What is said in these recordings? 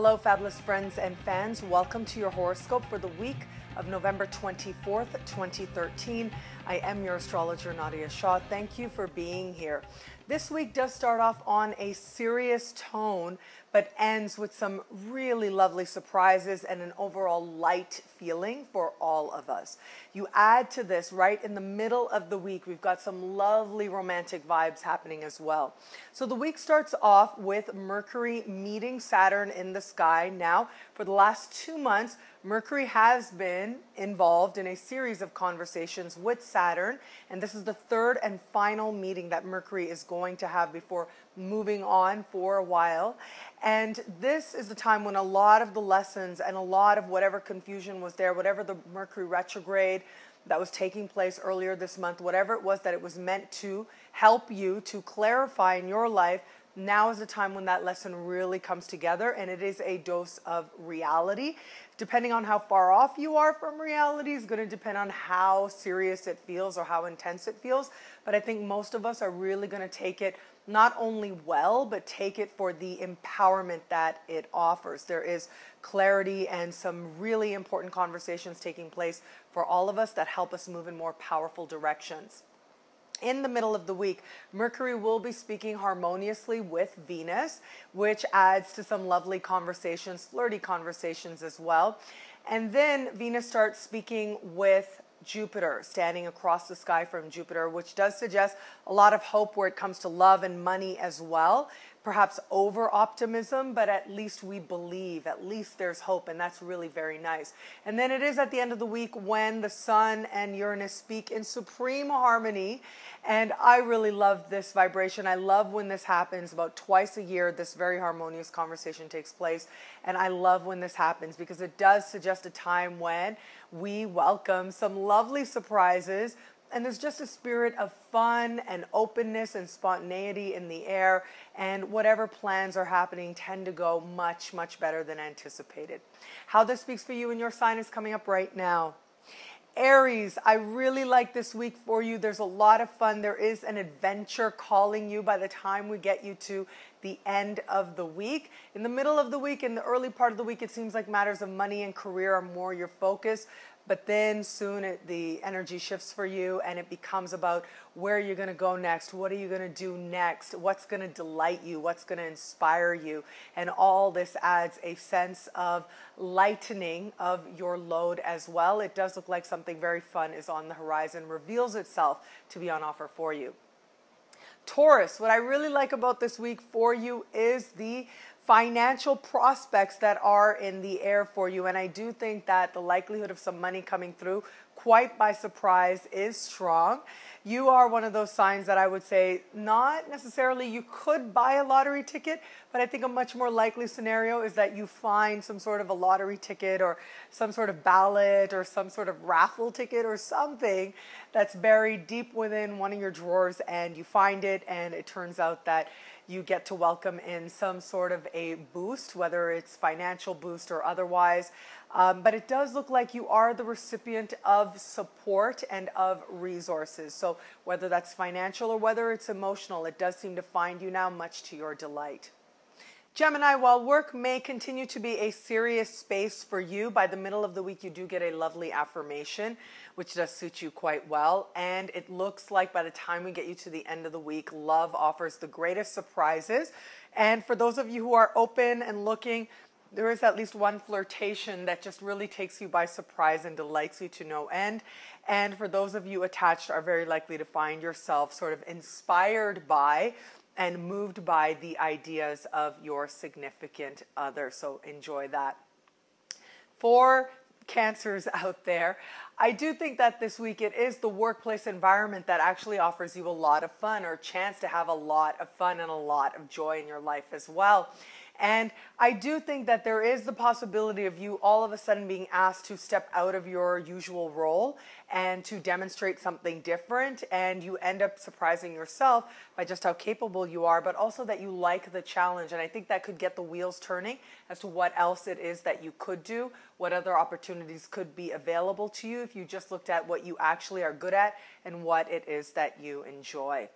Hello, fabulous friends and fans. Welcome to your horoscope for the week of November 24th, 2013. I am your astrologer, Nadiya Shah. Thank you for being here. This week does start off on a serious tone, but ends with some really lovely surprises and an overall light feeling for all of us. You add to this, right in the middle of the week, we've got some lovely romantic vibes happening as well. So the week starts off with Mercury meeting Saturn in the sky. Now, for the last 2 months, Mercury has been involved in a series of conversations with Saturn, and this is the third and final meeting that Mercury is going to have before moving on for a while. And this is the time when a lot of the lessons and a lot of whatever confusion was there, whatever the Mercury retrograde that was taking place earlier this month, whatever it was that it was meant to help you to clarify in your life, now is the time when that lesson really comes together, and it is a dose of reality. Depending on how far off you are from reality is going to depend on how serious it feels or how intense it feels. But I think most of us are really going to take it not only well, but take it for the empowerment that it offers. There is clarity and some really important conversations taking place for all of us that help us move in more powerful directions. In the middle of the week, Mercury will be speaking harmoniously with Venus, which adds to some lovely conversations, flirty conversations as well. And then Venus starts speaking with Jupiter, standing across the sky from Jupiter, which does suggest a lot of hope where it comes to love and money as well. Perhaps over optimism, but at least we believe, at least there's hope, and that's really very nice. And then it is at the end of the week when the Sun and Uranus speak in supreme harmony, and I really love this vibration. I love when this happens. About twice a year, this very harmonious conversation takes place, and I love when this happens because it does suggest a time when we welcome some lovely surprises. And there's just a spirit of fun and openness and spontaneity in the air, and whatever plans are happening tend to go much, much better than anticipated. How this speaks for you and your sign is coming up right now. Aries, I really like this week for you. There's a lot of fun. There is an adventure calling you by the time we get you to the end of the week. In the middle of the week, in the early part of the week, it seems like matters of money and career are more your focus. But then soon the energy shifts for you and it becomes about where you're going to go next. What are you going to do next? What's going to delight you? What's going to inspire you? And all this adds a sense of lightening of your load as well. It does look like something very fun is on the horizon, reveals itself to be on offer for you. Taurus, what I really like about this week for you is the financial prospects that are in the air for you. And I do think that the likelihood of some money coming through quite by surprise is strong. You are one of those signs that I would say not necessarily you could buy a lottery ticket, but I think a much more likely scenario is that you find some sort of a lottery ticket or some sort of ballot or some sort of raffle ticket or something that's buried deep within one of your drawers, and you find it and it turns out that you get to welcome in some sort of a boost, whether it's financial boost or otherwise. But it does look like you are the recipient of support and of resources. So whether that's financial or whether it's emotional, it does seem to find you now, much to your delight. Gemini, while work may continue to be a serious space for you, by the middle of the week you do get a lovely affirmation, which does suit you quite well. And it looks like by the time we get you to the end of the week, love offers the greatest surprises. And for those of you who are open and looking, there is at least one flirtation that just really takes you by surprise and delights you to no end. And for those of you attached, are very likely to find yourself sort of inspired by and moved by the ideas of your significant other. So enjoy that. For Cancers out there, I do think that this week it is the workplace environment that actually offers you a lot of fun, or a chance to have a lot of fun and a lot of joy in your life as well. And I do think that there is the possibility of you all of a sudden being asked to step out of your usual role and to demonstrate something different, and you end up surprising yourself by just how capable you are, but also that you like the challenge. And I think that could get the wheels turning as to what else it is that you could do, what other opportunities could be available to you if you just looked at what you actually are good at and what it is that you enjoy.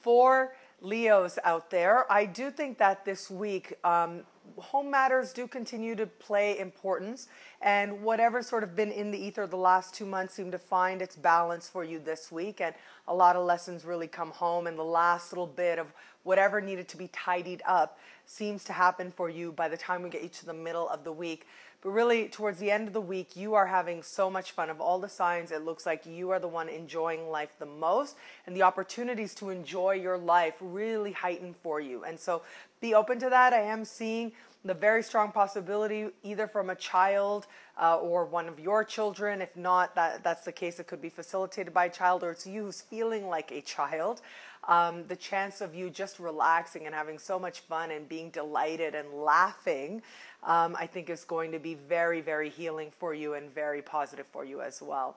For Leos out there, I do think that this week, home matters do continue to play importance, and whatever's sort of been in the ether the last 2 months seem to find its balance for you this week, and a lot of lessons really come home, and the last little bit of whatever needed to be tidied up seems to happen for you by the time we get you to the middle of the week. But really, towards the end of the week, you are having so much fun. Of all the signs, it looks like you are the one enjoying life the most, and the opportunities to enjoy your life really heighten for you. And so be open to that. I am seeing the very strong possibility either from a child or one of your children. If not, that's the case, it could be facilitated by a child, or it's you who's feeling like a child. The chance of you just relaxing and having so much fun and being delighted and laughing, I think is going to be very, very healing for you and very positive for you as well.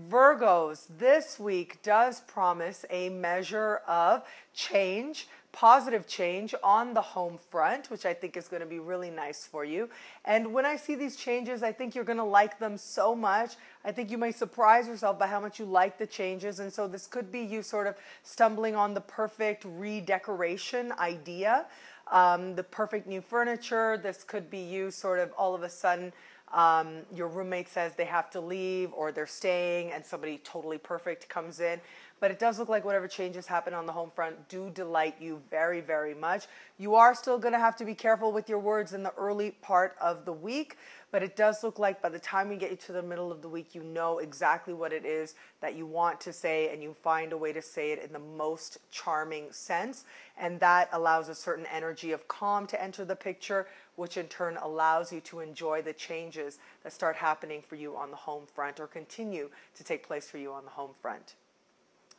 Virgos, this week does promise a measure of change, positive change on the home front, which I think is going to be really nice for you. And when I see these changes, I think you're going to like them so much. I think you may surprise yourself by how much you like the changes. And so this could be you sort of stumbling on the perfect redecoration idea, the perfect new furniture. This could be you sort of all of a sudden your roommate says they have to leave or they're staying and somebody totally perfect comes in. But it does look like whatever changes happen on the home front do delight you very, very much. You are still going to have to be careful with your words in the early part of the week, but it does look like by the time we get you to the middle of the week, you know exactly what it is that you want to say, and you find a way to say it in the most charming sense. And that allows a certain energy of calm to enter the picture, which in turn allows you to enjoy the changes that start happening for you on the home front or continue to take place for you on the home front.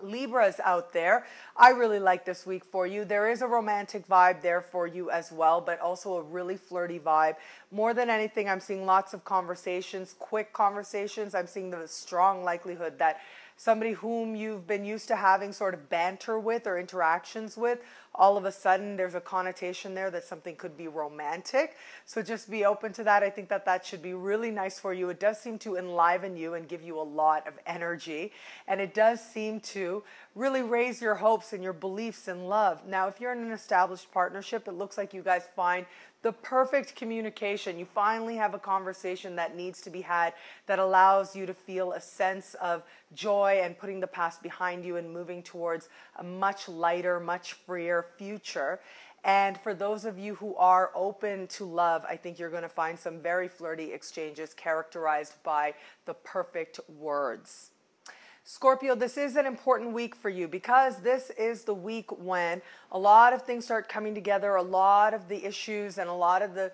Libras out there, I really like this week for you. There is a romantic vibe there for you as well, but also a really flirty vibe. More than anything, I'm seeing lots of conversations, quick conversations. I'm seeing the strong likelihood that somebody whom you've been used to having sort of banter with or interactions with, all of a sudden there's a connotation there that something could be romantic. So just be open to that. I think that that should be really nice for you. It does seem to enliven you and give you a lot of energy. And it does seem to really raise your hopes and your beliefs in love. Now, if you're in an established partnership, it looks like you guys find the perfect communication. You finally have a conversation that needs to be had that allows you to feel a sense of joy and putting the past behind you and moving towards a much lighter, much freer future. And for those of you who are open to love, I think you're going to find some very flirty exchanges characterized by the perfect words. Scorpio, this is an important week for you because this is the week when a lot of things start coming together, a lot of the issues and a lot of the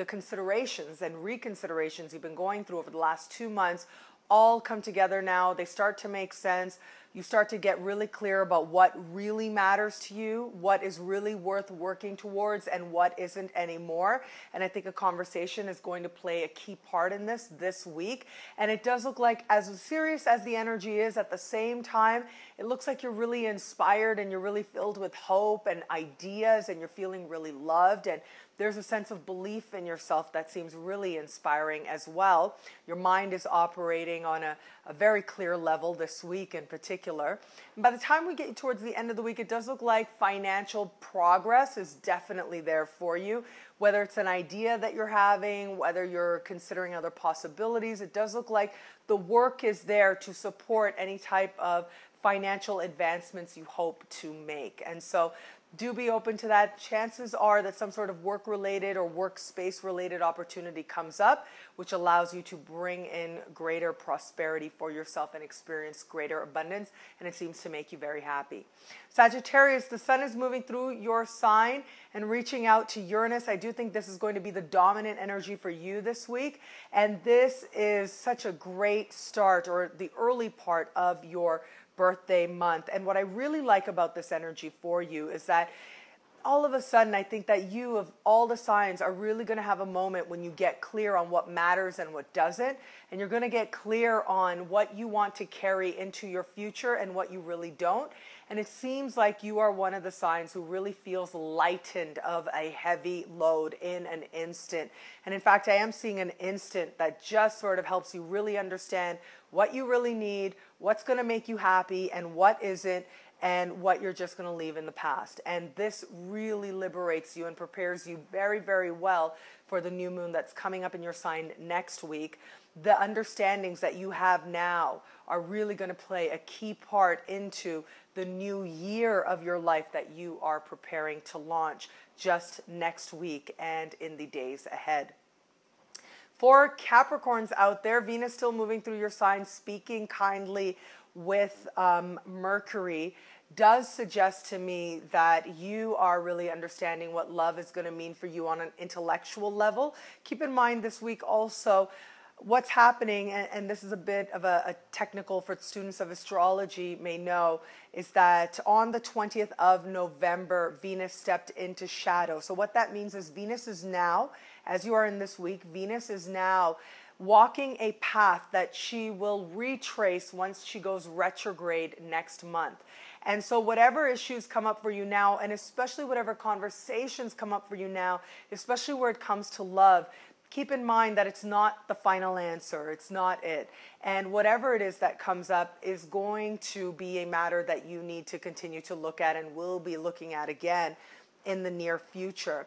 considerations and reconsiderations you've been going through over the last 2 months all come together now. They start to make sense. You start to get really clear about what really matters to you, what is really worth working towards, and what isn't anymore. And I think a conversation is going to play a key part in this week. And it does look like, as serious as the energy is, at the same time, it looks like you're really inspired and you're really filled with hope and ideas and you're feeling really loved. And there's a sense of belief in yourself that seems really inspiring as well. Your mind is operating on a very clear level this week in particular. And by the time we get towards the end of the week, it does look like financial progress is definitely there for you. Whether it's an idea that you're having, whether you're considering other possibilities, it does look like the work is there to support any type of financial advancements you hope to make. And so do be open to that. Chances are that some sort of work-related or workspace-related opportunity comes up, which allows you to bring in greater prosperity for yourself and experience greater abundance, and it seems to make you very happy. Sagittarius, the sun is moving through your sign and reaching out to Uranus. I do think this is going to be the dominant energy for you this week, and this is such a great start, or the early part of your birthday month. And what I really like about this energy for you is that all of a sudden, I think that you, of all the signs, are really going to have a moment when you get clear on what matters and what doesn't. And you're going to get clear on what you want to carry into your future and what you really don't. And it seems like you are one of the signs who really feels lightened of a heavy load in an instant. And in fact, I am seeing an instant that just sort of helps you really understand what you really need, what's going to make you happy, and what isn't. and what you're just going to leave in the past. And this really liberates you and prepares you very, very well for the new moon that's coming up in your sign next week. The understandings that you have now are really going to play a key part into the new year of your life that you are preparing to launch just next week and in the days ahead. For Capricorns out there, Venus still moving through your sign, speaking kindly with Mercury, does suggest to me that you are really understanding what love is going to mean for you on an intellectual level. Keep in mind this week also what's happening, and this is a bit of a technical for students of astrology may know, is that on the 20th of November, Venus stepped into shadow. So what that means is Venus is now, as you are in this week, Venus is now walking a path that she will retrace once she goes retrograde next month. And so whatever issues come up for you now, and especially whatever conversations come up for you now, especially where it comes to love, keep in mind that it's not the final answer. It's not it. And whatever it is that comes up is going to be a matter that you need to continue to look at and will be looking at again in the near future.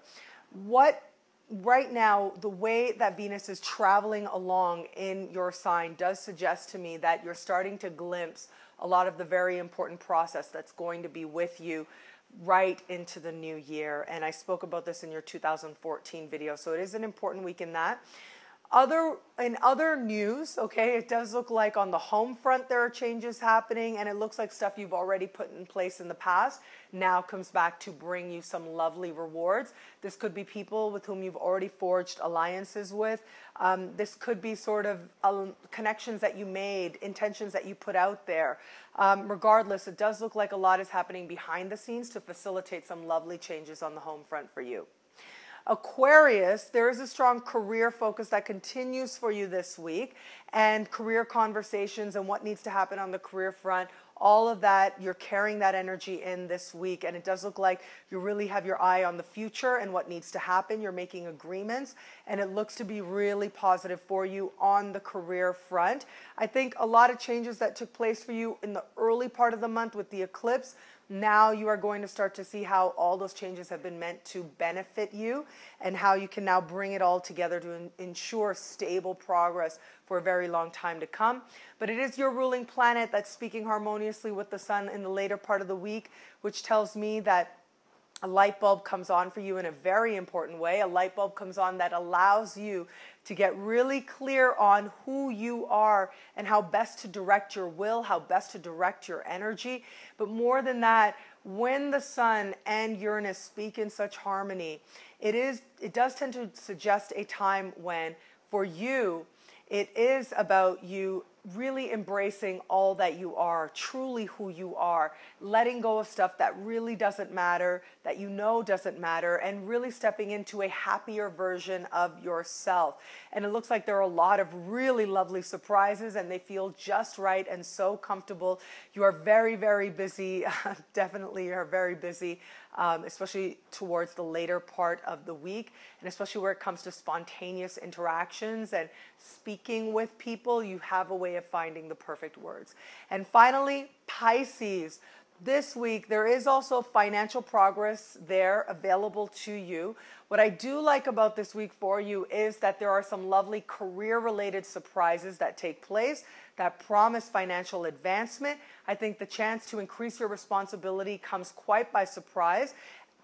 Right now, the way that Venus is traveling along in your sign does suggest to me that you're starting to glimpse a lot of the very important process that's going to be with you right into the new year. And I spoke about this in your 2014 video. So it is an important week in that. In other news, okay, it does look like on the home front there are changes happening, and it looks like stuff you've already put in place in the past now comes back to bring you some lovely rewards. This could be people with whom you've already forged alliances with. This could be sort of connections that you made, intentions that you put out there. Regardless, it does look like a lot is happening behind the scenes to facilitate some lovely changes on the home front for you. Aquarius, there is a strong career focus that continues for you this week, and career conversations and what needs to happen on the career front, all of that, you're carrying that energy in this week, and it does look like you really have your eye on the future and what needs to happen. You're making agreements, and it looks to be really positive for you on the career front. I think a lot of changes that took place for you in the early part of the month with the eclipse, now you are going to start to see how all those changes have been meant to benefit you and how you can now bring it all together to ensure stable progress for a very long time to come. But it is your ruling planet that's speaking harmoniously with the sun in the later part of the week, which tells me that a light bulb comes on for you in a very important way. A light bulb comes on that allows you to get really clear on who you are and how best to direct your will, how best to direct your energy. But more than that, when the sun and Uranus speak in such harmony, it does tend to suggest a time when, for you, it is about you really embracing all that you are, truly who you are, letting go of stuff that really doesn't matter, that you know doesn't matter, and really stepping into a happier version of yourself. And it looks like there are a lot of really lovely surprises, and they feel just right and so comfortable. You are very, very busy. Definitely you are very busy, especially towards the later part of the week, and especially where it comes to spontaneous interactions and speaking with people. You have a way of finding the perfect words. And finally, Pisces. This week, there is also financial progress there available to you. What I do like about this week for you is that there are some lovely career-related surprises that take place that promise financial advancement. I think the chance to increase your responsibility comes quite by surprise.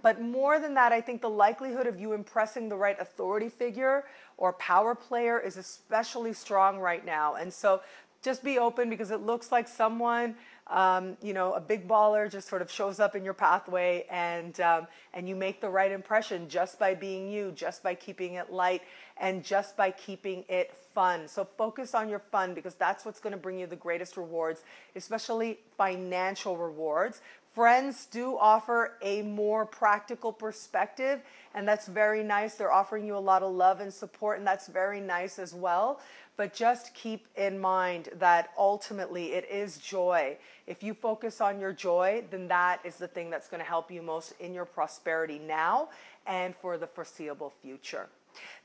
But more than that, I think the likelihood of you impressing the right authority figure or power player is especially strong right now. And so just be open, because it looks like someone, a big baller just sort of shows up in your pathway, and you make the right impression just by being you, just by keeping it light, and just by keeping it fun. So focus on your fun, because that's what's going to bring you the greatest rewards, especially financial rewards. Friends do offer a more practical perspective, and that's very nice. They're offering you a lot of love and support, and that's very nice as well. But just keep in mind that ultimately it is joy. If you focus on your joy, then that is the thing that's going to help you most in your prosperity now and for the foreseeable future.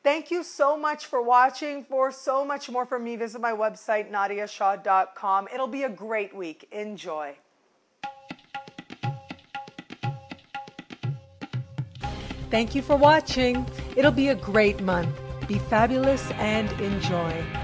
Thank you so much for watching. For so much more from me, visit my website, nadiyashah.com. It'll be a great week. Enjoy. Thank you for watching. It'll be a great month. Be fabulous and enjoy.